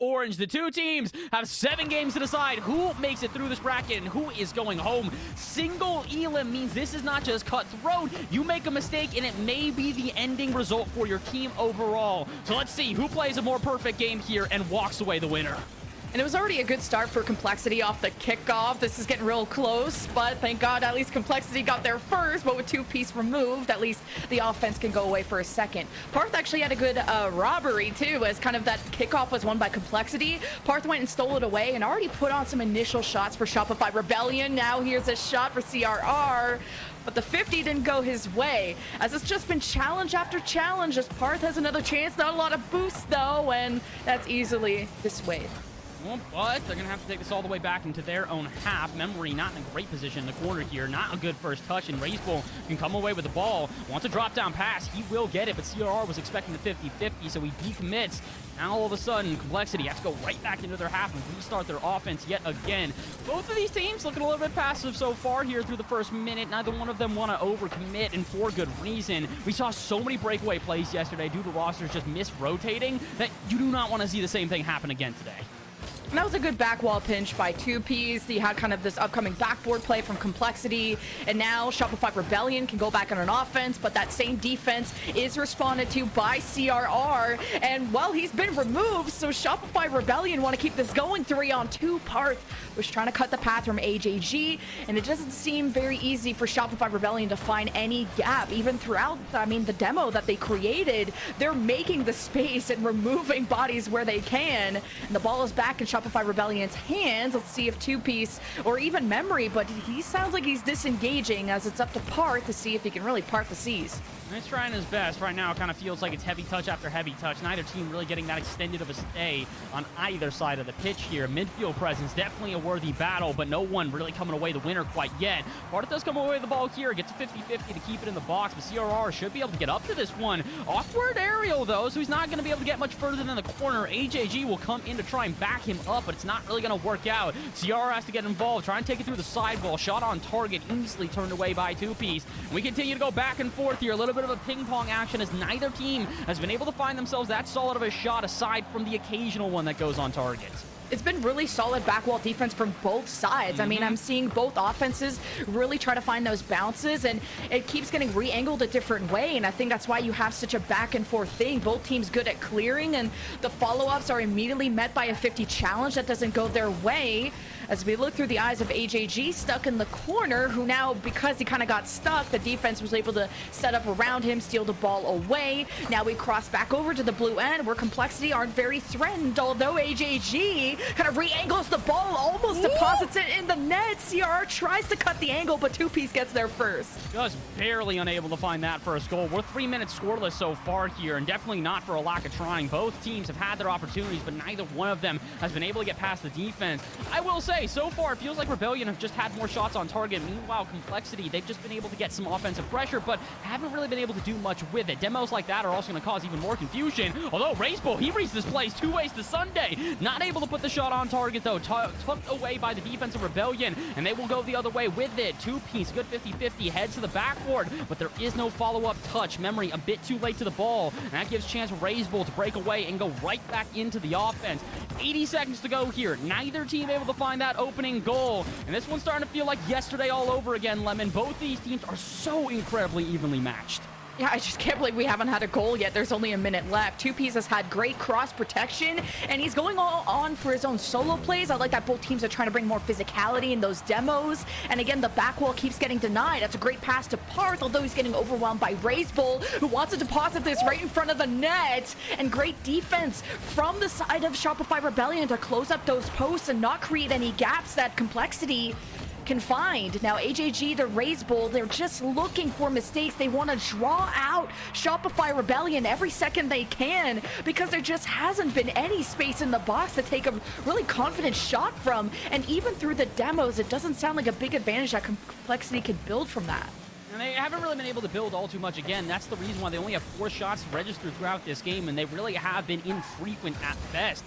orange. The two teams have 7 games to decide who makes it through this bracket and who is going home. Single elim means this is not just cutthroat. You make a mistake and it may be the ending result for your team overall. So let's see who plays a more perfect game here and walks away the winner. And it was already a good start for Complexity off the kickoff. This is getting real close, but thank God at least Complexity got there first, but with 2-piece removed, at least the offense can go away for a second. Parth actually had a good robbery too, as kind of that kickoff was won by Complexity. Parth went and stole it away and already put on some initial shots for Shopify Rebellion. Now here's a shot for CRR. But the 50 didn't go his way, as it's just been challenge after challenge, as Parth has another chance. Not a lot of boost though, and that's easily dissuaded. Well, but they're going to have to take this all the way back into their own half. Memory not in a great position in the corner here. Not a good first touch, and Racebull can come away with the ball. Wants a drop-down pass. He will get it, but CRR was expecting the 50-50, so he decommits. Now all of a sudden, Complexity has to go right back into their half and restart their offense yet again. Both of these teams looking a little bit passive so far here through the first minute. Neither one of them want to overcommit, and for good reason. We saw so many breakaway plays yesterday due to rosters just mis-rotating that you do not want to see the same thing happen again today. And that was a good back wall pinch by 2Ps. He had kind of this upcoming backboard play from Complexity. And now Shopify Rebellion can go back on an offense, but that same defense is responded to by CRR. And, well, he's been removed, so Shopify Rebellion want to keep this going. 3-on-2. Parth was trying to cut the path from AJG, and it doesn't seem very easy for Shopify Rebellion to find any gap. Even throughout, the demo that they created, they're making the space and removing bodies where they can. And the ball is back in Shopify Rebellion's hands. Let's see if 2-piece or even Memory, but he sounds like he's disengaging, as it's up to Parth to see if he can really part the seas. He's trying his best. Right now, it kind of feels like it's heavy touch after heavy touch. Neither team really getting that extended of a stay on either side of the pitch here. Midfield presence, definitely a worthy battle, but no one really coming away the winner quite yet. Parth does come away with the ball here. Gets a 50-50 to keep it in the box, but CRR should be able to get up to this one. Awkward aerial, though, so he's not going to be able to get much further than the corner. AJG will come in to try and back him up, but it's not really going to work out. CRR has to get involved, try and take it through the sidewall. Shot on target, easily turned away by 2-piece. We continue to go back and forth here. A little bit of a ping-pong action, as neither team has been able to find themselves that solid of a shot, aside from the occasional one that goes on target. It's been really solid backwall defense from both sides. I mean, I'm seeing both offenses really try to find those bounces, and it keeps getting re-angled a different way, and I think that's why you have such a back and forth thing. Both teams good at clearing, and the follow-ups are immediately met by a 50 challenge that doesn't go their way. As we look through the eyes of AJG, stuck in the corner, who now, because he kind of got stuck, the defense was able to set up around him, steal the ball away. Now we cross back over to the blue end, where Complexity aren't very threatened, although AJG kind of re-angles the ball, almost deposits it in the net. CRR tries to cut the angle, but 2-piece gets there first. Just barely unable to find that first goal. We're 3 minutes scoreless so far here, and definitely not for a lack of trying. Both teams have had their opportunities, but neither one of them has been able to get past the defense. I will say, so far, it feels like Rebellion have just had more shots on target. Meanwhile, Complexity, they've just been able to get some offensive pressure, but haven't really been able to do much with it. Demos like that are also going to cause even more confusion. Although Racebull, he reads this plays 2 ways to Sunday. Not able to put the shot on target, though. Tucked away by the defense of Rebellion, and they will go the other way with it. 2-piece, good 50-50, heads to the backboard, but there is no follow-up touch. Memory a bit too late to the ball, and that gives chance for Racebull to break away and go right back into the offense. 80 seconds to go here. Neither team able to find that opening goal, and this one's starting to feel like yesterday all over again, Lemon. Both these teams are so incredibly evenly matched. Yeah, I just can't believe we haven't had a goal yet. There's only a minute left. 2-piece has had great cross protection, and he's going all on for his own solo plays. I like that both teams are trying to bring more physicality in those demos. And again, the back wall keeps getting denied. That's a great pass to Parth, although he's getting overwhelmed by Racebull, who wants to deposit this right in front of the net. And great defense from the side of Shopify Rebellion to close up those posts and not create any gaps that Complexity can find. Now AJG, the Racebull, they're just looking for mistakes. They want to draw out Shopify Rebellion every second they can, because there just hasn't been any space in the box to take a really confident shot from. And even through the demos, it doesn't sound like a big advantage that Complexity could build from that. And they haven't really been able to build all too much. Again, that's the reason why they only have 4 shots registered throughout this game, and they really have been infrequent at best.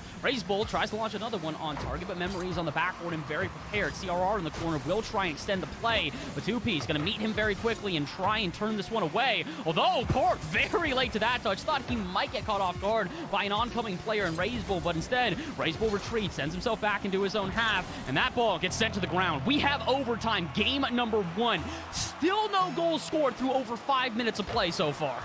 Bull tries to launch another one on target, but Memory is on the backboard and very prepared. CRR in the corner will try and extend the play, but 2P's going to meet him very quickly and try and turn this one away. Although Park very late to that touch, thought he might get caught off guard by an oncoming player in Bull, but instead, Bull retreats, sends himself back into his own half, and that ball gets sent to the ground. We have overtime, game number 1. Still no goals scored through over 5 minutes of play so far.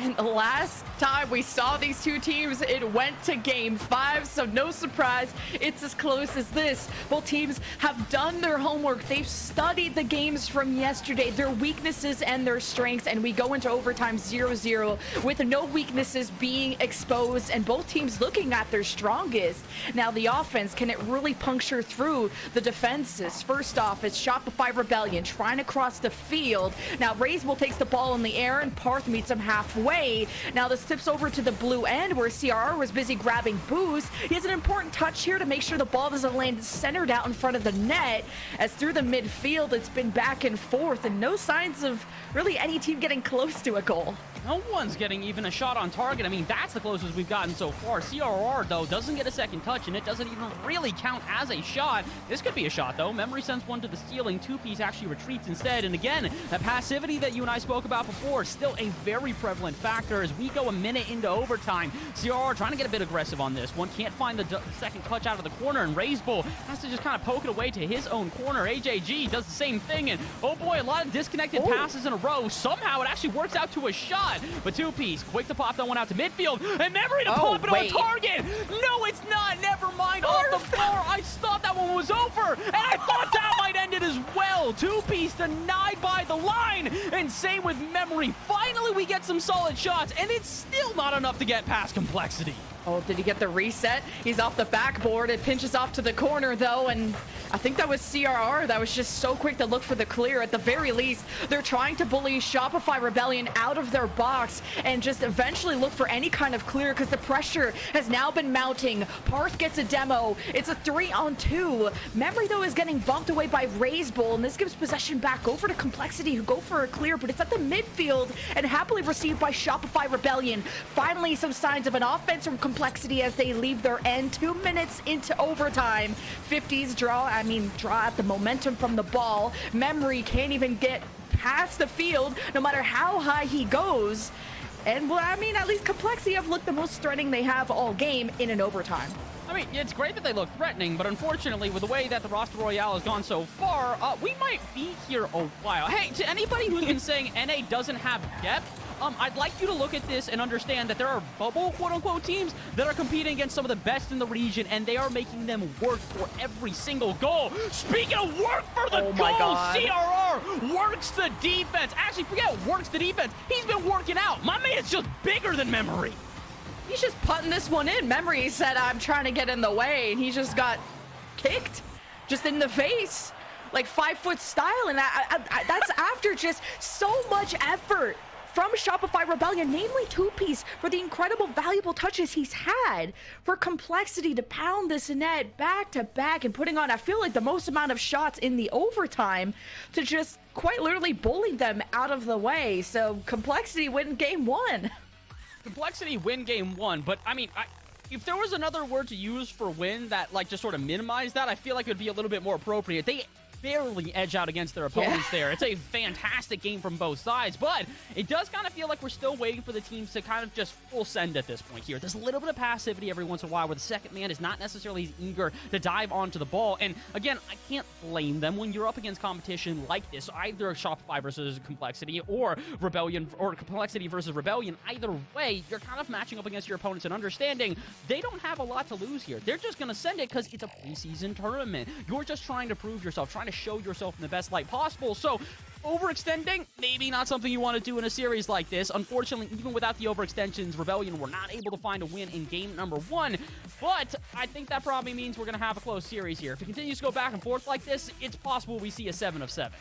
And the last time we saw these two teams, it went to game 5, so no surprise, it's as close as this. Both teams have done their homework. They've studied the games from yesterday, their weaknesses and their strengths, and we go into overtime 0-0 with no weaknesses being exposed and both teams looking at their strongest. Now the offense, can it really puncture through the defenses? First off, it's Shopify Rebellion trying to cross the field. Now Bull takes the ball in the air and Parth meets him halfway. Now this tips over to the blue end where CRR was busy grabbing Boost. He has an important touch here to make sure the ball doesn't land centered out in front of the net, as through the midfield it's been back and forth and no signs of really any team getting close to a goal. No one's getting even a shot on target. I mean, that's the closest we've gotten so far. CRR, though, doesn't get a second touch, and it doesn't even really count as a shot. This could be a shot, though. Memory sends one to the ceiling. 2P's actually retreats instead. And again, that passivity that you and I spoke about before, still a very prevalent factor as we go a minute into overtime. CRR trying to get a bit aggressive on this one. Can't find the second touch out of the corner, and Bull has to just kind of poke it away to his own corner. AJG does the same thing, and oh boy, a lot of disconnected passes in a row. Somehow it actually works out to a shot. But 2P's quick to pop that one out to midfield, and Memory to pop it on target. No, it's not. Never mind. Off the floor. I thought that one was over, and I thought that might end it as well. 2P's denied by the line, and same with Memory. Finally, we get some solid shots, and it's still not enough to get past Complexity. Oh, did he get the reset? He's off the backboard. It pinches off to the corner, though, and I think that was CRR that was just so quick to look for the clear. At the very least, they're trying to bully Shopify Rebellion out of their box and just eventually look for any kind of clear because the pressure has now been mounting. Parth gets a demo. It's a 3-on-2. Memory, though, is getting bumped away by Bull, and this gives possession back over to Complexity, who go for a clear, but it's at the midfield and happily received by Shopify Rebellion. Finally, some signs of an offense from Complexity as they leave their end 2 minutes into overtime. 50s draw at the momentum from the ball. Memory can't even get past the field no matter how high he goes. And well, at least Complexity have looked the most threatening they have all game in an overtime. I mean, it's great that they look threatening, but unfortunately, with the way that the roster Royale has gone so far, we might be here a while. Hey, to anybody who's been saying NA doesn't have depth, I'd like you to look at this and understand that there are bubble, quote-unquote, teams that are competing against some of the best in the region, and they are making them work for every single goal. Speaking of work for the goal, CRR works the defense. Actually, forget works the defense. He's been working out. My man is just bigger than Memory. He's just putting this one in. Memory said, I'm trying to get in the way, and he just got kicked just in the face, like 5-foot style, and that's after just so much effort from Shopify Rebellion, namely 2P's, for the incredible valuable touches he's had, for Complexity to pound this net back to back and putting on, I feel like, the most amount of shots in the overtime to just quite literally bully them out of the way. So Complexity win game 1. Complexity win game 1, but I mean, if there was another word to use for win that just sort of minimized that, I feel like it would be a little bit more appropriate. They barely edge out against their opponents there. It's a fantastic game from both sides, but it does kind of feel like we're still waiting for the teams to kind of just full send at this point here. There's a little bit of passivity every once in a while where the second man is not necessarily as eager to dive onto the ball, and again, I can't blame them when you're up against competition like this, either Shopify versus Complexity or Rebellion, or Complexity versus Rebellion. Either way, you're kind of matching up against your opponents and understanding they don't have a lot to lose here. They're just going to send it because it's a preseason tournament. You're just trying to prove yourself, trying to show yourself in the best light possible. So overextending, maybe not something you want to do in a series like this. Unfortunately, even without the overextensions, Rebellion were not able to find a win in game number 1, but I think that probably means we're going to have a close series here. If it continues to go back and forth like this, it's possible we see a 7 of 7.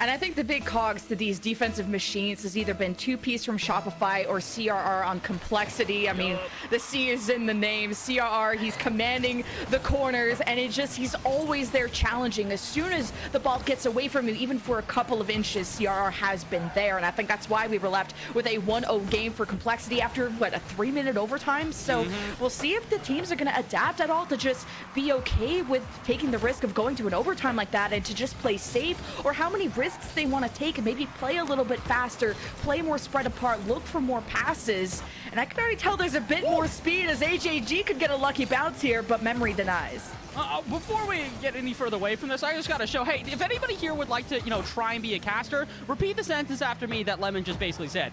And I think the big cogs to these defensive machines has either been 2-piece from Shopify or CRR on complexity. I mean, the C is in the name. CRR, he's commanding the corners, and he's always there challenging. As soon as the ball gets away from you, even for a couple of inches, CRR has been there. And I think that's why we were left with a 1-0 game for complexity after, what, a 3-minute overtime? So we'll see if the teams are going to adapt at all to just be okay with taking the risk of going to an overtime like that and to just play safe, or how many risks they want to take and maybe play a little bit faster, play more spread apart, look for more passes. And I can already tell there's a bit more speed as AJG could get a lucky bounce here, but memory denies. Before we get any further away from this, I just got to show, hey, if anybody here would like to, try and be a caster, repeat the sentence after me that Lemon just basically said.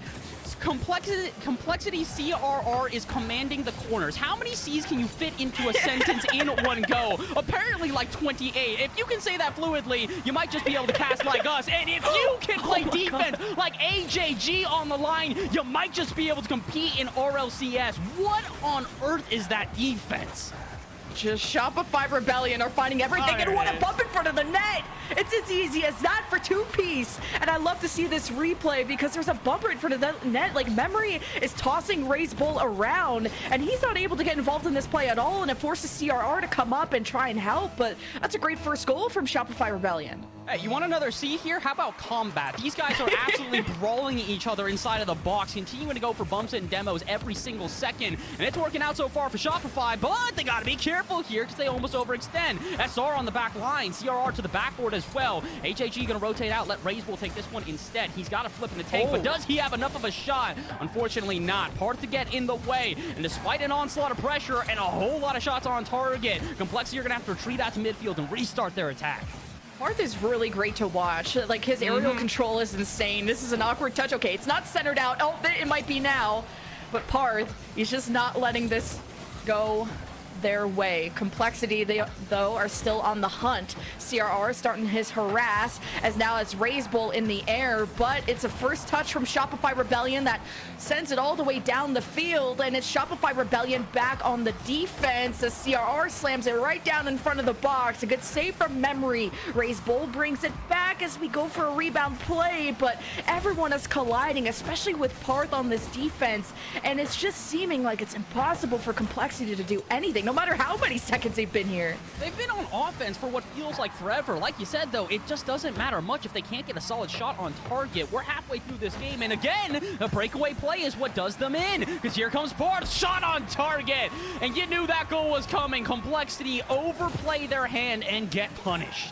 Complexity CRR is commanding the corners. How many C's can you fit into a sentence in one go? Apparently like 28. If you can say that fluidly, you might just be able to cast like us. And if you can play defense like AJG on the line, you might just be able to compete in RLCS. What on earth is that defense? Just Shopify Rebellion are finding everything and want to bump in front of the net. It's as easy as that for 2-piece. And I love to see this replay because there's a bumper in front of the net. Like, Memory is tossing Ray's Bull around, and he's not able to get involved in this play at all, and it forces CRR to come up and try and help. But that's a great first goal from Shopify Rebellion. Hey, you want another C here? How about combat? These guys are absolutely brawling each other inside of the box, continuing to go for bumps and demos every single second. And it's working out so far for Shopify, but they got to be careful here because they almost overextend. SR on the back line, CRR to the backboard as well. HAG going to rotate out, let Raze will take this one instead. He's got a flip in the tank, but does he have enough of a shot? Unfortunately not. Parth to get in the way, and despite an onslaught of pressure and a whole lot of shots on target, Complexity are going to have to retreat out to midfield and restart their attack. Parth is really great to watch. Like, his aerial control is insane. This is an awkward touch. Okay, it's not centered out. Oh, it might be now. But Parth, he's just not letting this go their way. Complexity, they, though, are still on the hunt. CRR starting his harass as now it's Ray's Bull in the air, but it's a first touch from Shopify Rebellion that sends it all the way down the field, and it's Shopify Rebellion back on the defense as CRR slams it right down in front of the box. A good save from Memory. Ray's Bull brings it back as we go for a rebound play, but everyone is colliding, especially with Parth on this defense, and it's just seeming like it's impossible for Complexity to do anything, no matter how many seconds they've been here. They've been on offense for what feels like forever. Like you said, though, it just doesn't matter much if they can't get a solid shot on target. We're halfway through this game, and again, a breakaway play is what does them in, because here comes Parth, shot on target, and you knew that goal was coming. Complexity overplay their hand and get punished.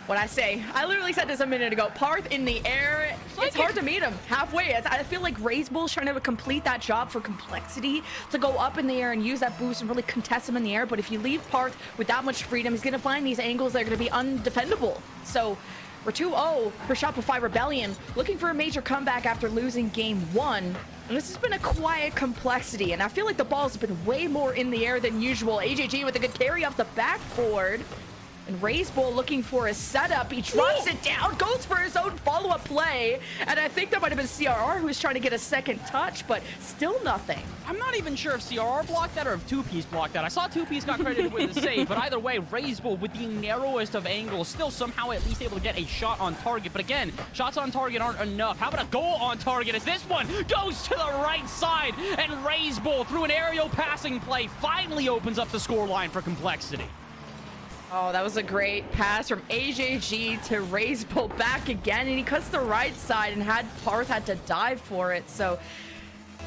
What I say, I literally said this a minute ago. Parth in the air, it's hard to meet him halfway. I feel like Ray's Bull trying to complete that job for Complexity to go up in the air and use that boost and really contest him in the air. But if you leave Parth with that much freedom, he's going to find these angles that are going to be undefendable. So we're 2-0 for Shopify Rebellion, looking for a major comeback after losing game 1. And this has been a quiet Complexity, and I feel like the ball's been way more in the air than usual. AJG with a good carry off the backboard. And Ray's Bull looking for a setup. He drops it down, goes for his own follow-up play. And I think that might have been CRR who was trying to get a second touch, but still nothing. I'm not even sure if CRR blocked that or if 2-piece blocked that. I saw 2-piece got credited with the save, but either way, Ray's Bull with the narrowest of angles, still somehow at least able to get a shot on target. But again, shots on target aren't enough. How about a goal on target as this one goes to the right side, and Ray's Bull, through an aerial passing play, finally opens up the scoreline for Complexity. Oh, that was a great pass from AJG to Ray's Bull back again, and he cuts the right side, and Parth had to dive for it. So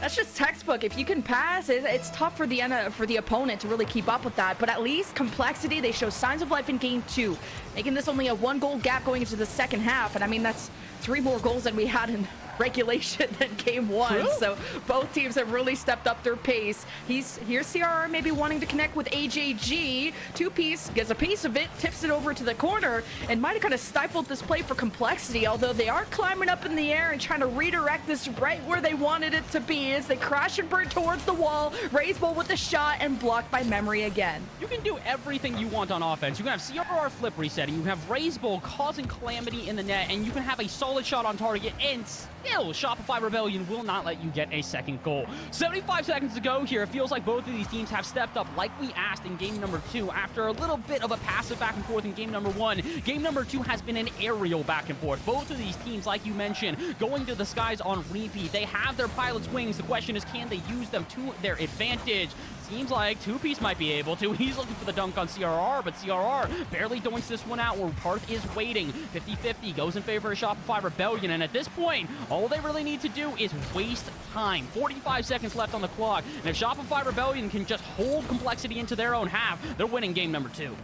that's just textbook. If you can pass, it's tough for the opponent to really keep up with that. But at least Complexity, they show signs of life in game 2, making this only a 1-goal gap going into the second half. And I mean, that's 3 more goals than we had in regulation than game 1. True. So both teams have really stepped up their pace. Here's CRR maybe wanting to connect with AJG. 2-piece gets a piece of it, tips it over to the corner, and might have kind of stifled this play for Complexity, although they are climbing up in the air and trying to redirect this right where they wanted it to be as they crash and burn towards the wall. Ray's Bull with a shot and blocked by Memory again. You can do everything you want on offense. You can have CRR flip resetting, you can have Ray's Bull causing calamity in the net, and you can have a solid shot on target and still, Shopify Rebellion will not let you get a second goal. 75 seconds to go here. It feels like both of these teams have stepped up like we asked in game number 2 after a little bit of a passive back and forth in game number 1. Game number 2 has been an aerial back and forth. Both of these teams, like you mentioned, going to the skies on repeat. They have their pilot's wings. The question is, can they use them to their advantage? Seems like 2Piece might be able to. He's looking for the dunk on CRR, but CRR barely doinks this one out where Parth is waiting. 50-50 goes in favor of Shopify Rebellion, and at this point, all they really need to do is waste time. 45 seconds left on the clock, and if Shopify Rebellion can just hold Complexity into their own half, they're winning game number 2.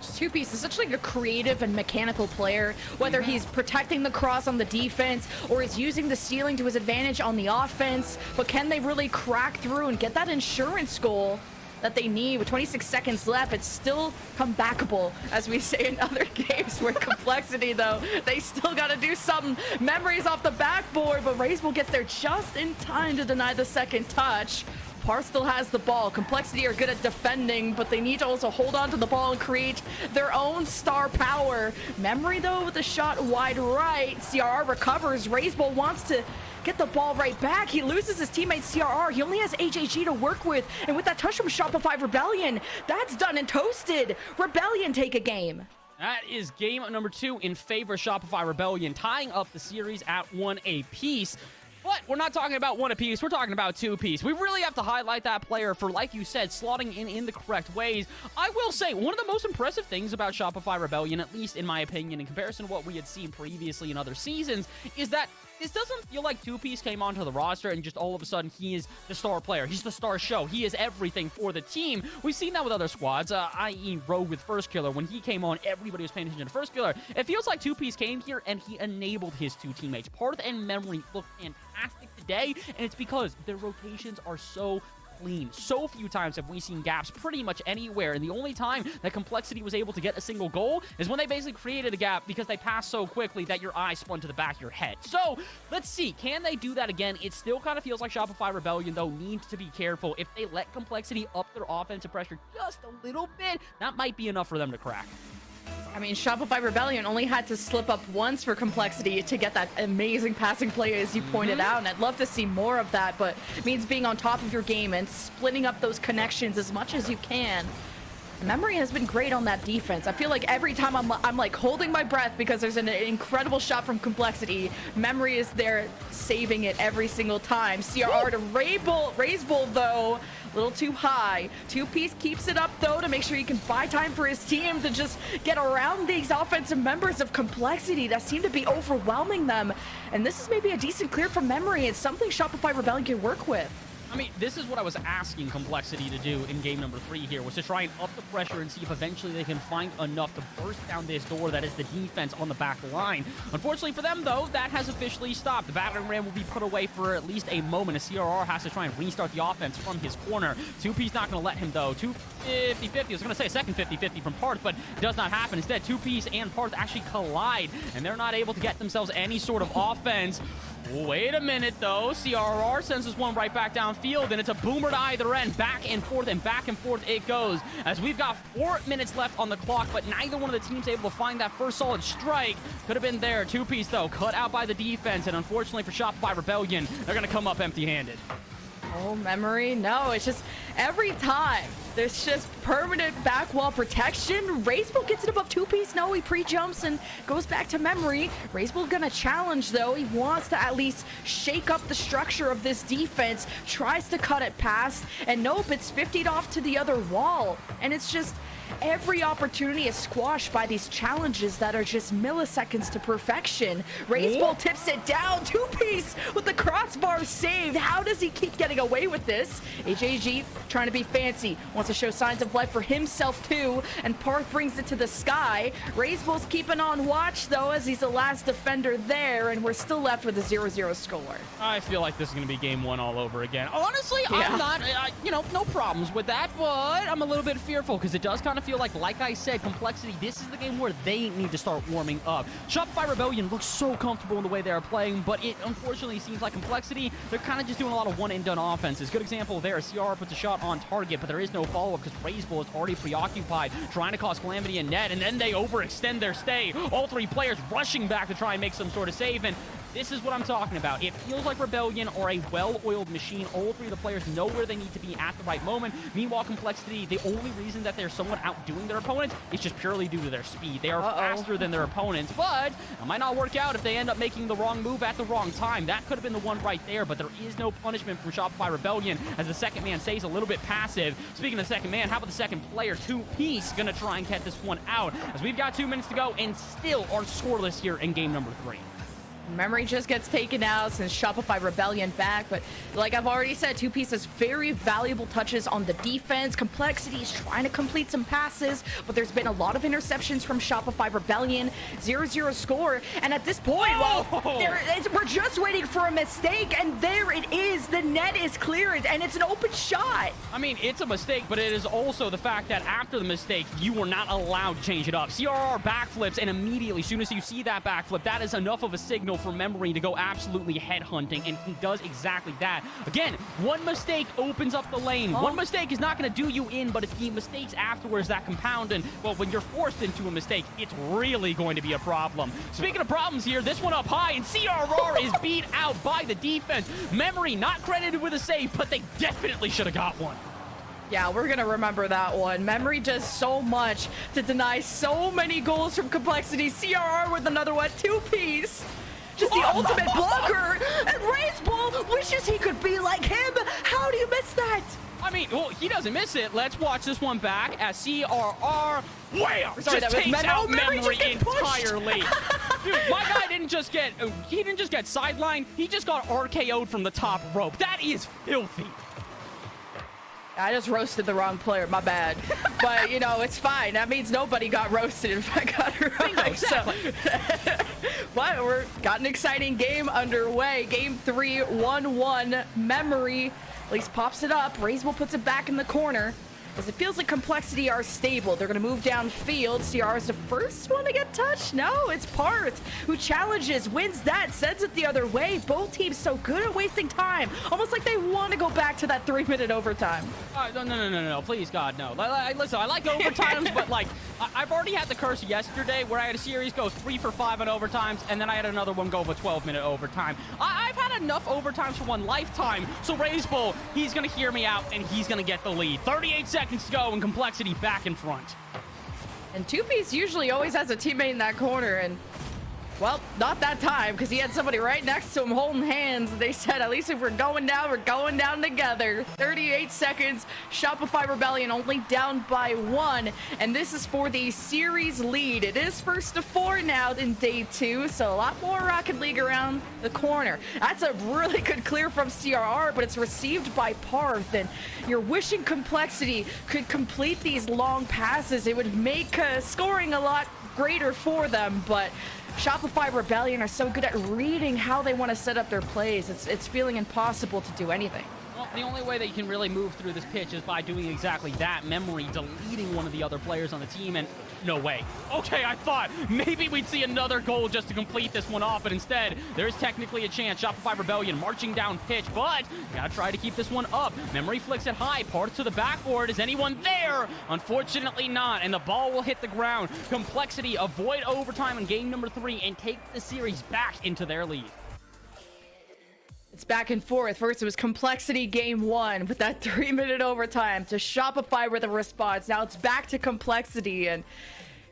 2Piece is such like a creative and mechanical player, whether he's protecting the cross on the defense or is using the ceiling to his advantage on the offense. But can they really crack through and get that insurance goal that they need? With 26 seconds left, it's still comebackable, as we say in other games where Complexity, though, they still got to do something. Memories off the backboard, but Razebull gets there just in time to deny the second touch. Parth still has the ball. Complexity are good at defending, but they need to also hold on to the ball and create their own star power. Memory, though, with a shot wide right. CRR recovers. Razebull wants to get the ball right back. He loses his teammate CRR. He only has HHG to work with. And with that touch from Shopify Rebellion, that's done and toasted. Rebellion take a game. That is game number 2 in favor of Shopify Rebellion, tying up the series at 1 apiece. But we're not talking about 1 apiece, we're talking about 2-piece. We really have to highlight that player for, like you said, slotting in the correct ways. I will say, one of the most impressive things about Shopify Rebellion, at least in my opinion, in comparison to what we had seen previously in other seasons, is that this doesn't feel like 2-piece came onto the roster and just all of a sudden he is the star player. He's the star show. He is everything for the team. We've seen that with other squads, i.e. Rogue with First Killer. When he came on, everybody was paying attention to First Killer. It feels like 2-piece came here and he enabled his 2 teammates. Parth and Memory look fantastic today, and it's because their rotations are so clean. So few times have we seen gaps pretty much anywhere, and the only time that Complexity was able to get a single goal is when they basically created a gap because they passed so quickly that your eye spun to the back of your head. So let's see, can they do that again? It still kind of feels like Shopify Rebellion, though, needs to be careful. If they let Complexity up their offensive pressure just a little bit, that might be enough for them to crack. I mean, Shopify Rebellion only had to slip up once for Complexity to get that amazing passing play, as you pointed out, and I'd love to see more of that, but it means being on top of your game and splitting up those connections as much as you can. Memory has been great on that defense. I feel like every time I'm like holding my breath because there's an incredible shot from Complexity. Memory is there saving it every single time. CRR to Razebull, though. A little too high. 2-piece keeps it up, though, to make sure he can buy time for his team to just get around these offensive members of Complexity that seem to be overwhelming them. And this is maybe a decent clear from Memory. It's something Shopify Rebellion can work with. I mean, this is what I was asking Complexity to do in game number 3 here, was to try and up the pressure and see if eventually they can find enough to burst down this door that is the defense on the back line. Unfortunately for them, though, that has officially stopped. The battering ram will be put away for at least a moment as CRR has to try and restart the offense from his corner. 2-piece not going to let him, though. 50-50. I was going to say a second 50-50 from Parth, but it does not happen. Instead, 2-piece and Parth actually collide, and they're not able to get themselves any sort of offense. Wait a minute, though. CRR sends this one right back downfield, and it's a boomer to either end. Back and forth it goes. As we've got 4 minutes left on the clock, but neither one of the teams able to find that first solid strike. Could have been there. 2-piece, though, cut out by the defense, and unfortunately for Shopify Rebellion, they're going to come up empty-handed. Oh, Memory. No, it's just every time there's just permanent back wall protection. Razebull gets it above 2-piece. No, he pre-jumps and goes back to Memory. Razebull gonna challenge, though. He wants to at least shake up the structure of this defense, tries to cut it past, and nope, it's 50'd off to the other wall. And it's just every opportunity is squashed by these challenges that are just milliseconds to perfection. Razebull tips it down. 2-piece with the crossbar saved. How does he keep getting away with this? HAG trying to be fancy. Wants to show signs of life for himself, too. And Parth brings it to the sky. Razebull's keeping on watch, though, as he's the last defender there. And we're still left with a 0-0 score. I feel like this is going to be game 1 all over again. Honestly, Yeah. I'm not, no problems with that, but I'm a little bit fearful because it does kind of feel like I said, Complexity, this is the game where they need to start warming up. Shopify Rebellion looks so comfortable in the way they're playing, but it unfortunately seems like Complexity, they're kind of just doing a lot of one-and-done offenses. Good example there, CR puts a shot on target, but there is no follow-up because Razebull is already preoccupied, trying to cause Calamity and net, and then they overextend their stay. All 3 players rushing back to try and make some sort of save, and This is what I'm talking about. It feels like Rebellion or a well-oiled machine. All three of the players know where they need to be at the right moment. Meanwhile, Complexity, the only reason that they're somewhat outdoing their opponents is just purely due to their speed. They are faster than their opponents, but it might not work out if they end up making the wrong move at the wrong time. That could have been the one right there, but there is no punishment from Shopify Rebellion as the second man stays a little bit passive. Speaking of second man, how about the second player? 2Piece gonna try and get this one out as we've got 2 minutes to go and still are scoreless here in game number 3. Memory just gets taken out since Shopify Rebellion back, but like I've already said, 2Piece has very valuable touches on the defense. Complexity is trying to complete some passes, but there's been a lot of interceptions from Shopify Rebellion. 0-0 score, and at this point, we're just waiting for a mistake, and there it is. The net is cleared, and it's an open shot. I mean, it's a mistake, but it is also the fact that after the mistake, you were not allowed to change it up. CRR backflips, and immediately, as soon as you see that backflip, that is enough of a signal for Memory to go absolutely headhunting, and he does exactly that. Again, one mistake opens up the lane. One mistake is not going to do you in, but it's the mistakes afterwards that compound, and, well, when you're forced into a mistake, it's really going to be a problem. Speaking of problems here, this one up high, and CRR is beat out by the defense. Memory not credited with a save, but they definitely should have got one. Yeah, we're going to remember that one. Memory does so much to deny so many goals from Complexity. CRR with another one. 2Piece. Just the ultimate blocker. And Raiseball wishes he could be like him. How do you miss that? I mean, well, he doesn't miss it. Let's watch this one back as CRR just takes out Memory entirely. Dude, my guy didn't just get sidelined. He just got RKO'd from the top rope. That is filthy. I just roasted the wrong player, my bad. But, you know, it's fine. That means nobody got roasted if I got it right. Exactly. But we've got an exciting game underway. Game 3, 1-1. Memory at least pops it up. Raiseball puts it back in the corner. As it feels like Complexity are stable. They're going to move downfield. CR is the first one to get touched. No, it's Parth who challenges, wins that, sends it the other way. Both teams so good at wasting time. Almost like they want to go back to that 3-minute overtime. No. Please, God, no. Listen, I like overtimes, but, like, I've already had the curse yesterday where I had a series go 3 for 5 on overtimes, and then I had another one go for 12-minute overtime. I've had enough overtimes for one lifetime, so Raiseball, he's going to hear me out, and he's going to get the lead. 38 seconds to go, and Complexity back in front. And 2Piece usually always has a teammate in that corner, and, well, not that time, because he had somebody right next to him holding hands. They said, at least if we're going down together. 38 seconds. Shopify Rebellion only down by 1, and this is for the series lead. It is 1st to 4 now in day 2, so a lot more Rocket League around the corner. That's a really good clear from CRR, but it's received by Parth, and you're wishing Complexity could complete these long passes. It would make scoring a lot greater for them, but Shopify Rebellion are so good at reading how they want to set up their plays. It's feeling impossible to do anything. Well, the only way that you can really move through this pitch is by doing exactly that. Memory deleting one of the other players on the team, and no way. Okay, I thought maybe we'd see another goal just to complete this one off, but instead, there's technically a chance. Shopify Rebellion marching down pitch, but you gotta try to keep this one up. Memory flicks it high, Parth to the backboard. Is anyone there? Unfortunately not, and the ball will hit the ground. Complexity avoid overtime in game number 3 and take the series back into their lead. It's back and forth. First, it was Complexity game 1 with that 3-minute overtime to Shopify with a response. Now it's back to Complexity, and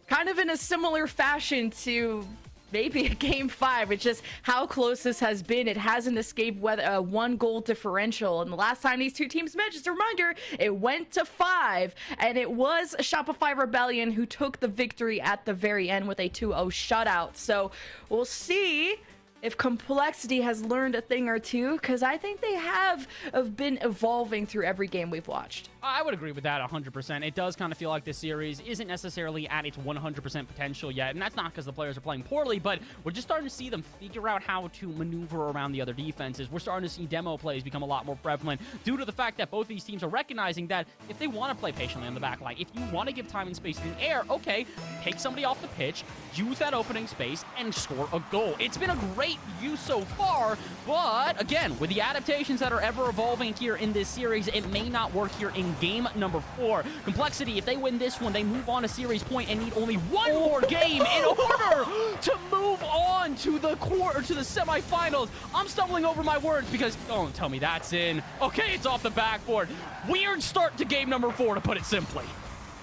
kind of in a similar fashion to maybe a game 5. It's just how close this has been. It hasn't escaped with a 1-goal differential. And the last time these two teams met, just a reminder, it went to 5. And it was Shopify Rebellion who took the victory at the very end with a 2-0 shutout. So we'll see if Complexity has learned a thing or two, because I think they have been evolving through every game we've watched. I would agree with that 100%. It does kind of feel like this series isn't necessarily at its 100% potential yet, and that's not because the players are playing poorly, but we're just starting to see them figure out how to maneuver around the other defenses. We're starting to see demo plays become a lot more prevalent due to the fact that both these teams are recognizing that if they want to play patiently on the back line, if you want to give time and space in the air, okay, take somebody off the pitch, use that opening space, and score a goal. It's been a great use so far, but again, with the adaptations that are ever evolving here in this series, it may not work here in in game number 4. Complexity, if they win this one, they move on to series point and need only one more game in order to move on to the semifinals. I'm stumbling over my words because don't tell me that's in. Okay, it's off the backboard. Weird start to game number 4, to put it simply.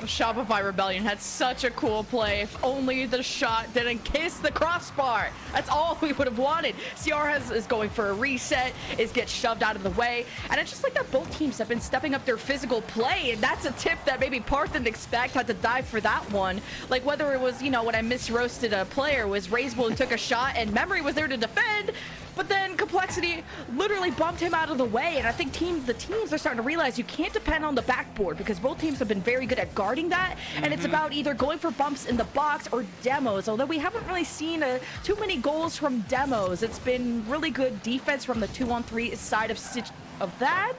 Shopify Rebellion had such a cool play. If only the shot didn't kiss the crossbar. That's all we would have wanted. CR is going for a reset, gets shoved out of the way. And it's just like that both teams have been stepping up their physical play. And that's a tip that maybe Parth didn't expect, had to dive for that one. Like whether it was, when I misroasted a player, was Razebull who took a shot and Memory was there to defend. But then Complexity literally bumped him out of the way. And I think the teams are starting to realize you can't depend on the backboard because both teams have been very good at guarding that. And it's about either going for bumps in the box or demos. Although we haven't really seen too many goals from demos. It's been really good defense from the 2-on-3 side of that.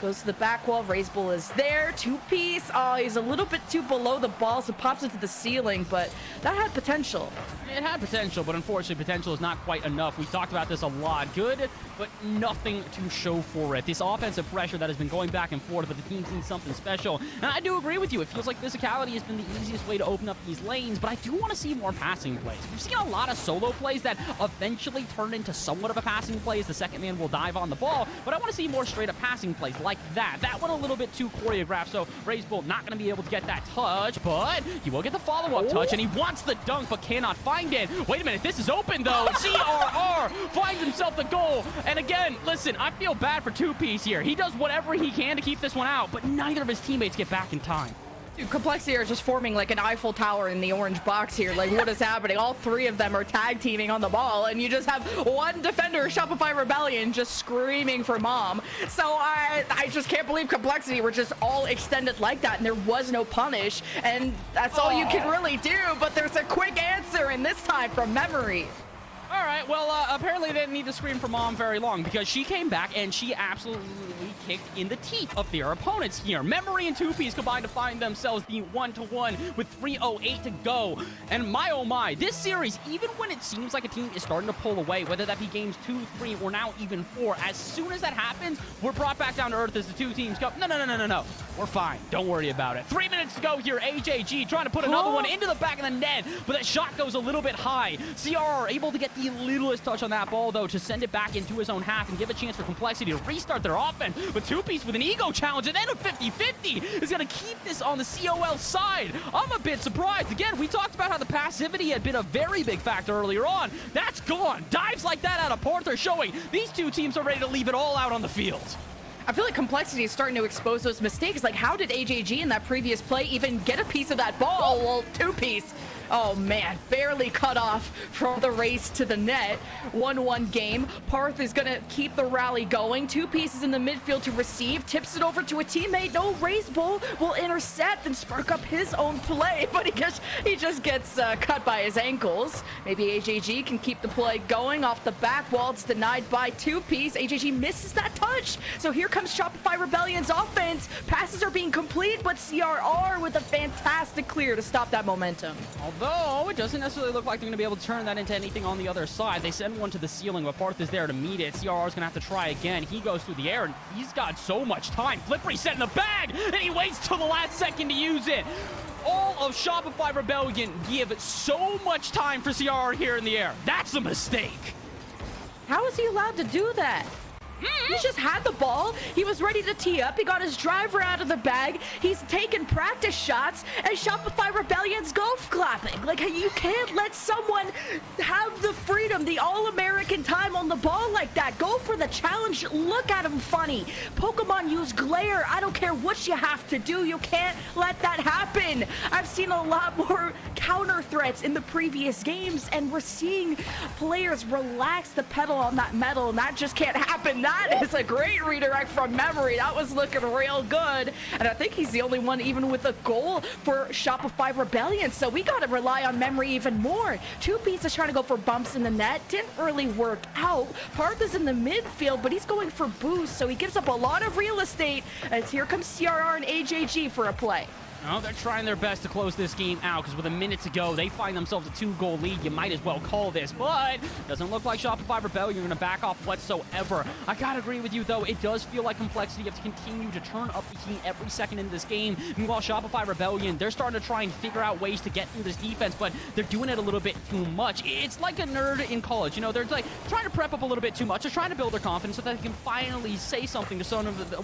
Goes to the back wall. Razebull is there. 2-piece. Oh, he's a little bit too below the ball, so pops into the ceiling. But that had potential. It had potential, but unfortunately, potential is not quite enough. We talked about this a lot. Good, but nothing to show for it. This offensive pressure that has been going back and forth, but the team's seen something special. And I do agree with you. It feels like physicality has been the easiest way to open up these lanes, but I do want to see more passing plays. We've seen a lot of solo plays that eventually turn into somewhat of a passing play as the second man will dive on the ball, but I want to see more straight-up passing plays like that. That one a little bit too choreographed, so Razebull not going to be able to get that touch, but he will get the follow-up touch, and he wants the dunk, but cannot find it. Wait a minute, this is open, though. CRR finds himself the goal, and again, listen, I feel bad for 2-piece here. He does whatever he can to keep this one out, but neither of his teammates get back in time. Dude, Complexity are just forming like an Eiffel Tower in the orange box here. Like, what is happening? All three of them are tag teaming on the ball, and you just have one defender, Shopify Rebellion, just screaming for mom. So I just can't believe Complexity were just all extended like that, and there was no punish, and that's all you can really do. But there's a quick answer, and this time from Memory. All right, well, apparently they didn't need to scream for mom very long because she came back and she absolutely kicked in the teeth of their opponents here. Memory and 2-piece combined to find themselves the 1-1 with 3:08 to go. And my oh my, this series, even when it seems like a team is starting to pull away, whether that be games 2, 3, or now even 4, as soon as that happens, we're brought back down to earth as the two teams go, no. We're fine. Don't worry about it. 3 minutes to go here. AJG trying to put another one into the back of the net, but that shot goes a little bit high. CR able to get the littlest touch on that ball, though, to send it back into his own half and give a chance for Complexity to restart their offense. But 2-piece with an ego challenge and then a 50-50 is going to keep this on the COL side. I'm a bit surprised. Again, we talked about how the passivity had been a very big factor earlier on. That's gone. Dives like that out of Parth are showing these two teams are ready to leave it all out on the field. I feel like Complexity is starting to expose those mistakes. Like, how did AJG in that previous play even get a piece of that ball? Well, 2-piece. Oh man, barely cut off from the race to the net. 1-1 game. Parth is gonna keep the rally going. 2-pieces in the midfield to receive. Tips it over to a teammate. No, Razebull will intercept and spark up his own play, but he just gets cut by his ankles. Maybe AJG can keep the play going off the back wall. It's denied by 2-piece. AJG misses that touch. So here comes Shopify Rebellion's offense. Passes are being complete, but CRR with a fantastic clear to stop that momentum. Although, it doesn't necessarily look like they're going to be able to turn that into anything on the other side. They send one to the ceiling, but Parth is there to meet it. CRR is going to have to try again. He goes through the air, and he's got so much time. Flippery set in the bag, and he waits till the last second to use it. All of Shopify Rebellion give so much time for CRR here in the air. That's a mistake. How is he allowed to do that? He just had the ball. He was ready to tee up. He got his driver out of the bag. He's taking practice shots, and Shopify Rebellion's golf clapping. Like, you can't let someone have the freedom, the all-American time on the ball like that. Go for the challenge. Look at him funny. Pokemon use glare. I don't care what you have to do. You can't let that happen. I've seen a lot more counter threats in the previous games, and we're seeing players relax the pedal on that metal, and that just can't happen. That is a great redirect from Memory. That was looking real good. And I think he's the only one even with a goal for Shopify Rebellion. So we got to rely on Memory even more. 2-piece is trying to go for bumps in the net. Didn't really work out. Parth is in the midfield, but he's going for boost. So he gives up a lot of real estate as here comes CRR and AJG for a play. Oh, they're trying their best to close this game out because with a minute to go, they find themselves a 2-goal lead. You might as well call this, but doesn't look like Shopify Rebellion are going to back off whatsoever. I gotta agree with you, though. It does feel like Complexity have to continue to turn up the heat every second in this game. Meanwhile, Shopify Rebellion, they're starting to try and figure out ways to get through this defense, but they're doing it a little bit too much. It's like a nerd in college. You know, they're like trying to prep up a little bit too much. They're trying to build their confidence so that they can finally say something to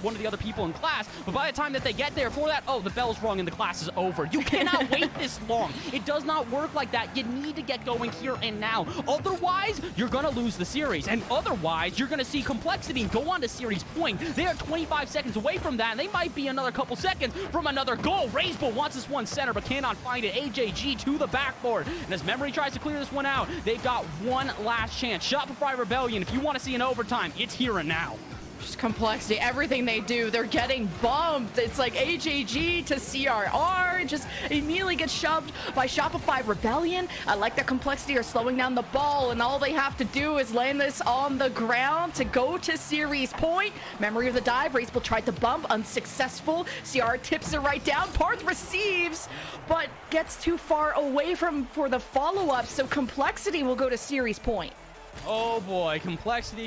one of the other people in class, but by the time that they get there for that, oh, the bell's rung and the class is over. You cannot wait this long. It does not work like that. You need to get going here and now. Otherwise, you're going to lose the series. And otherwise, you're going to see Complexity go on to series point. They are 25 seconds away from that, and they might be another couple seconds from another goal. Raiseball wants this one center, but cannot find it. AJG to the backboard. And as Memory tries to clear this one out, they've got one last chance. Shopify Rebellion, if you want to see an overtime, it's here and now. Just Complexity, everything they do, they're getting bumped. It's like AJG to CRR, just immediately gets shoved by Shopify Rebellion. I like that Complexity are slowing down the ball, and all they have to do is land this on the ground to go to series point. Memory of the dive, Raceable tried to bump, unsuccessful. CR tips it right down, Parth receives, but gets too far away for the follow-up, so Complexity will go to series point. Oh boy, complexity.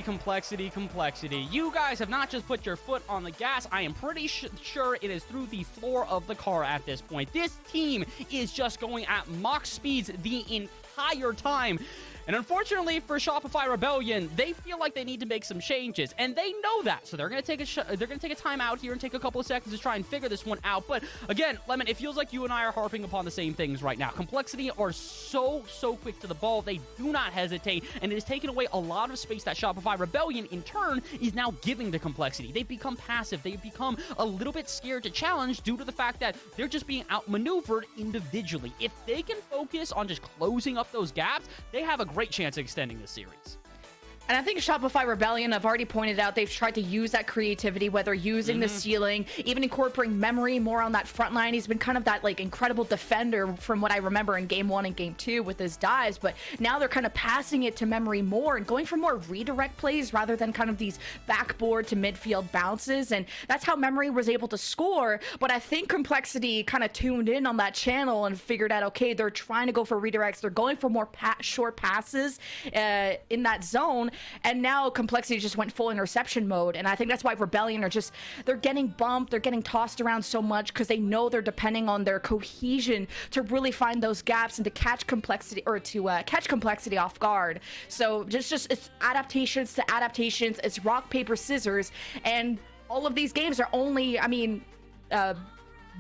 You guys have not just put your foot on the gas. I am pretty sure it is through the floor of the car at this point. This team is just going at Mach speeds the entire time. And unfortunately for Shopify Rebellion, they feel like they need to make some changes, and they know that. So they're going to take a time out here and take a couple of seconds to try and figure this one out. But again, Lemon, it feels like you and I are harping upon the same things right now. Complexity are so quick to the ball. They do not hesitate, and it has taken away a lot of space that Shopify Rebellion, in turn, is now giving to Complexity. They've become passive. They've become a little bit scared to challenge due to the fact that they're just being outmaneuvered individually. If they can focus on just closing up those gaps, they have a great chance of extending the series. And I think Shopify Rebellion, I've already pointed out, they've tried to use that creativity, whether using the ceiling, even incorporating Memory more on that front line. He's been kind of that like incredible defender from what I remember in game 1 and game 2 with his dives, but now they're kind of passing it to Memory more and going for more redirect plays rather than kind of these backboard to midfield bounces. And that's how Memory was able to score. But I think Complexity kind of tuned in on that channel and figured out, okay, they're trying to go for redirects. They're going for more short passes in that zone. And now Complexity just went full interception mode. And I think that's why Rebellion are just, they're getting bumped, they're getting tossed around so much because they know they're depending on their cohesion to really find those gaps and to catch Complexity, or to catch Complexity off guard. So just it's adaptations to adaptations. It's rock, paper, scissors. And all of these games are only,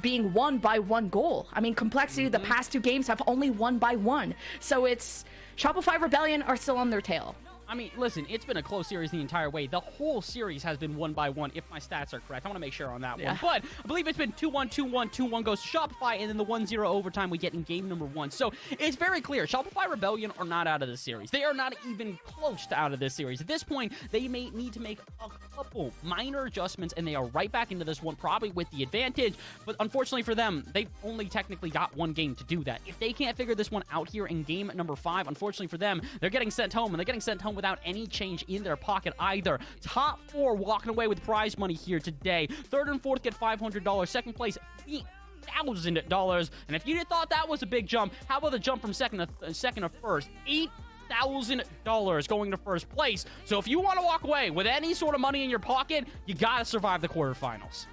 being won by one goal. I mean, Complexity, the past 2 games have only won by 1. So it's Shopify Rebellion are still on their tail. I mean, listen, it's been a close series the entire way. The whole series has been 1-1, if my stats are correct. I want to make sure on that one. But I believe it's been 2-1, 2-1, 2-1 goes to Shopify, and then the 1-0 overtime we get in game number 1. So it's very clear. Shopify Rebellion are not out of this series. They are not even close to out of this series. At this point, they may need to make a couple minor adjustments, and they are right back into this one, probably with the advantage. But unfortunately for them, they've only technically got 1 game to do that. If they can't figure this one out here in game number 5, unfortunately for them, they're getting sent home, and they're getting sent home without any change in their pocket either. Top 4 walking away with prize money here today. 3rd and 4th get $500. 2nd place, $8,000. And if you thought that was a big jump, how about the jump from second to first? $8,000 going to first place. So if you want to walk away with any sort of money in your pocket, you gotta survive the quarterfinals.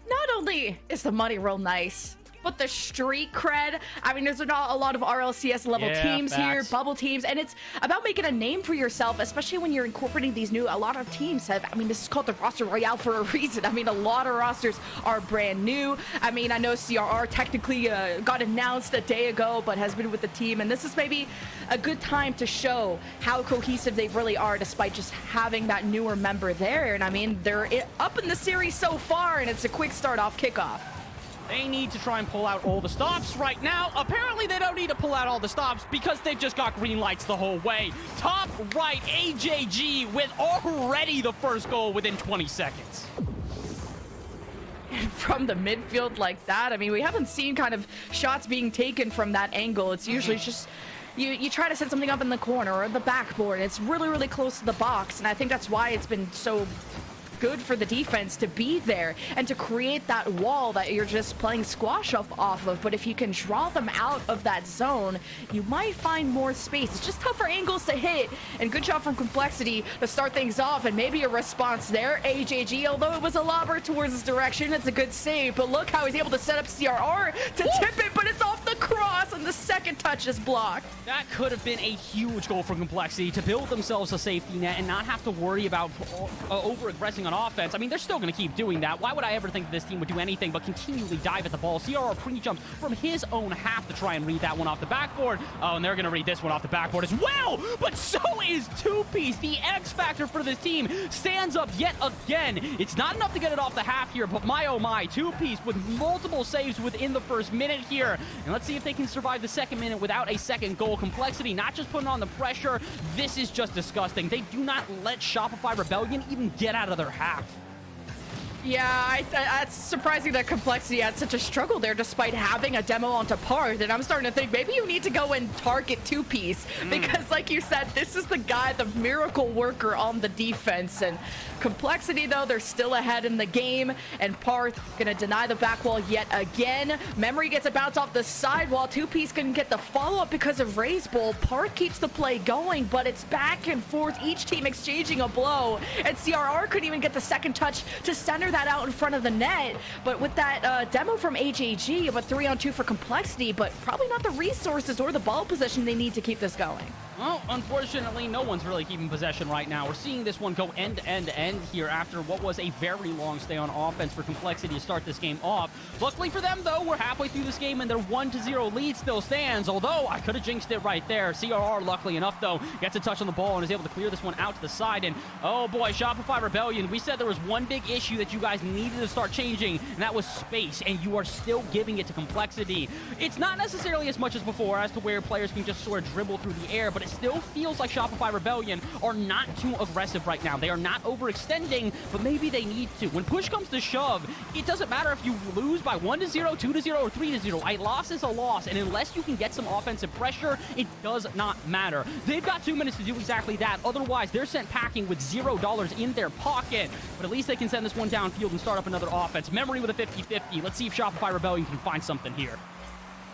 Not only is the money real nice, but the street cred. I mean, there's not a lot of RLCS level teams here, bubble teams, and it's about making a name for yourself, especially when you're incorporating these new, a lot of teams have, I mean, this is called the roster Royale for a reason. I mean, a lot of rosters are brand new. I mean, I know CRR technically got announced a day ago, but has been with the team, and this is maybe a good time to show how cohesive they really are, despite just having that newer member there. And I mean, they're up in the series so far, and it's a quick start off kickoff. They need to try and pull out all the stops right now. Apparently, they don't need to pull out all the stops because they've just got green lights the whole way. Top right, AJG with already the first goal within 20 seconds. From the midfield like that, I mean, we haven't seen kind of shots being taken from that angle. It's usually just you try to set something up in the corner or the backboard. It's really, really close to the box, and I think that's why it's been so good for the defense to be there and to create that wall that you're just playing squash off of. But if you can draw them out of that zone, you might find more space. It's just tougher angles to hit, and good job from Complexity to start things off, and maybe a response there. AJG, although it was a lobber towards his direction, it's a good save, but look how he's able to set up CRR to tip it, but it's off the cross, and the second touch is blocked. That could have been a huge goal for Complexity to build themselves a safety net and not have to worry about over-aggressing on offense. I mean, they're still going to keep doing that. Why would I ever think this team would do anything but continually dive at the ball? CRR pre-jumps from his own half to try and read that one off the backboard. Oh, and they're going to read this one off the backboard as well, but so is Two-Piece. The X factor for this team stands up yet again. It's not enough to get it off the half here, but my oh my, Two-Piece with multiple saves within the first minute here. And let's see if they can survive the second minute without a second goal. Complexity not just putting on the pressure. This is just disgusting. They do not let Shopify Rebellion even get out of their half. Yeah, it's surprising that Complexity had such a struggle there despite having a demo onto Parth. And I'm starting to think maybe you need to go and target Two-Piece because, like you said, this is the guy, the miracle worker on the defense. And Complexity, though, they're still ahead in the game. And Parth going to deny the back wall yet again. Memory gets a bounce off the sidewall. Two-Piece can get the follow-up because of Raise Bull. Parth keeps the play going, but it's back and forth, each team exchanging a blow. And CRR couldn't even get the second touch to center that out in front of the net. But with that demo from HAG, but 3-on-2 for Complexity, but probably not the resources or the ball position they need to keep this going. Well, unfortunately, no one's really keeping possession right now. We're seeing this one go end to end to end here after what was a very long stay on offense for Complexity to start this game off. Luckily for them, though, we're halfway through this game and their 1-0 lead still stands, although I could have jinxed it right there. CRR, luckily enough, though, gets a touch on the ball and is able to clear this one out to the side. And, oh boy, Shopify Rebellion, we said there was one big issue that you guys needed to start changing, and that was space, and you are still giving it to Complexity. It's not necessarily as much as before as to where players can just sort of dribble through the air, but it still feels like Shopify Rebellion are not too aggressive right now. They are not overextending, but maybe they need to. When push comes to shove, it doesn't matter if you lose by 1-0, 2-0, or 3-0. A loss is a loss, and unless you can get some offensive pressure, it does not matter. They've got 2 minutes to do exactly that. Otherwise, they're sent packing with $0 in their pocket, but at least they can send this one downfield and start up another offense. Memory with a 50-50. Let's see if Shopify Rebellion can find something here.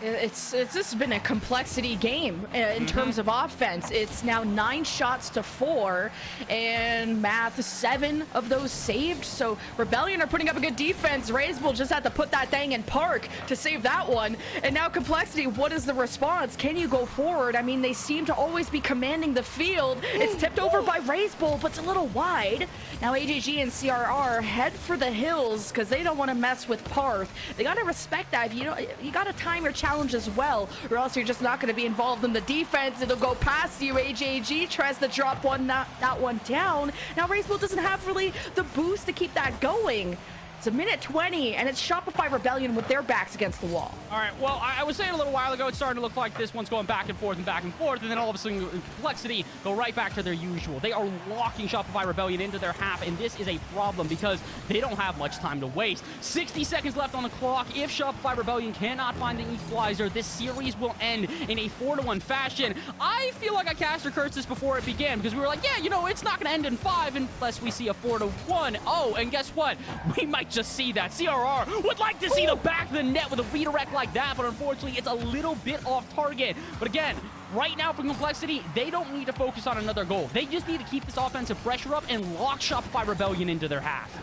It's just been a Complexity game in terms of offense. It's now 9 shots to 4, and math 7 of those saved. So Rebellion are putting up a good defense. Raise will just have to put that thing in park to save that one. And now Complexity, what is the response? Can you go forward? I mean, they seem to always be commanding the field. It's tipped over by Raise Bull, but it's a little wide. Now AJG and CRR head for the hills because they don't want to mess with Parth. They got to respect that. You got to time your challenge as well, or else you're just not going to be involved in the defense. It'll go past you. AJG tries to drop that one down. Now Raise Bull doesn't have really the boost to keep that going. It's a minute 20, and it's Shopify Rebellion with their backs against the wall. All right, well, I was saying a little while ago, it's starting to look like this one's going back and forth, and then all of a sudden, Complexity go right back to their usual. They are locking Shopify Rebellion into their half, and this is a problem because they don't have much time to waste. 60 seconds left on the clock. If Shopify Rebellion cannot find the equalizer, this series will end in a 4-1 fashion. I feel like I cast or cursed this before it began because we were like, yeah, you know, it's not going to end in 5 unless we see a 4-1. Oh, and guess what? We might just see that. CRR would like to see the back of the net with a redirect like that, but unfortunately it's a little bit off target. But again, right now for Complexity, they don't need to focus on another goal. They just need to keep this offensive pressure up and lock Shopify Rebellion into their half.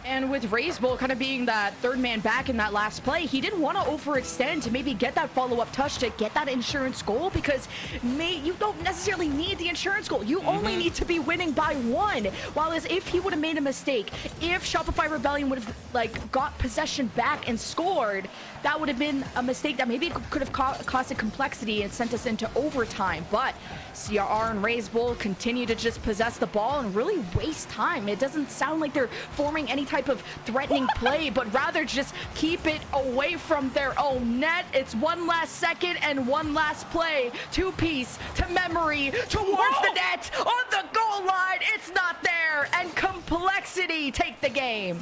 And with Raise Bull kind of being that third man back in that last play, he didn't want to overextend to maybe get that follow-up touch to get that insurance goal because you don't necessarily need the insurance goal. You only need to be winning by 1. While as if he would have made a mistake, if Shopify Rebellion would have got possession back and scored, that would have been a mistake that maybe could have costed Complexity and sent us into overtime. But CRR and Raise Bull continue to just possess the ball and really waste time. It doesn't sound like they're forming any type of threatening play, but rather just keep it away from their own net. It's 1 last second and 1 last play. Two-piece to Memory towards the net on the goal line. It's not there, and Complexity take the game.